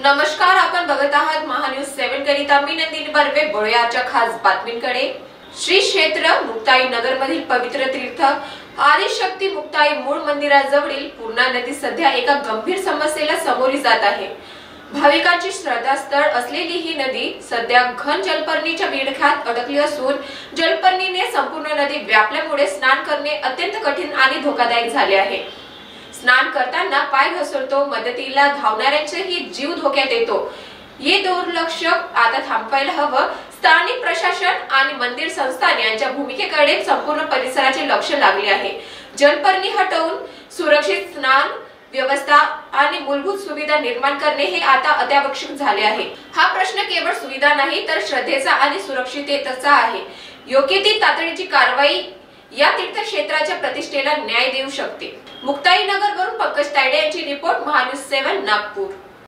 नमस्कार, आपण बघत आहात महान्यूज 7 करिता मी नंदिनी बर्वे. बळूयाच्या खास बातमींकडे. श्री क्षेत्र मुक्ताई नगर मधील पवित्र तीर्थ आदिशक्ती मुक्ताई मूळ मंदिराजवळील पूर्णा नदी सध्या एका गंभीर समस्येला सामोरी जात आहे. भाविकांची श्रद्धास्थळ असलेली ही नदी सध्या घन जलपर्णीच्या विळख्यात अडकली असून जलपर्णीने संपूर्ण नदी व्यापल्यामुळे स्नान करणे अत्यंत कठीण आणि धोकादायक झाले आहे. स्नान करताना पाय घसरतो, मदतीला धावणाऱ्यांचाही जीव धोक्यात येतो. हे दुर्लक्ष आता थांबवायला हवं. स्थानिक प्रशासन आणि मंदिर संस्थान यांच्या भूमिकेकडे संपूर्ण परिसराचे लक्ष लागले आहे. जलपर्णी हटवून सुरक्षित स्नान व्यवस्था आणि मूलभूत सुविधा निर्माण करणे हे आता अत्यावश्यक झाले आहे. हा प्रश्न केवळ सुविधा नाही तर श्रद्धेचा आणि सुरक्षिततेचा आहे. योग्य ती तातडीची कारवाई या तीर्थक्षेत्राच्या प्रतिष्ठेला न्याय देऊ शकते. मुक्ताई नगर वरून पंकज तायडे यांची रिपोर्ट, महान्यूज 7 नागपूर.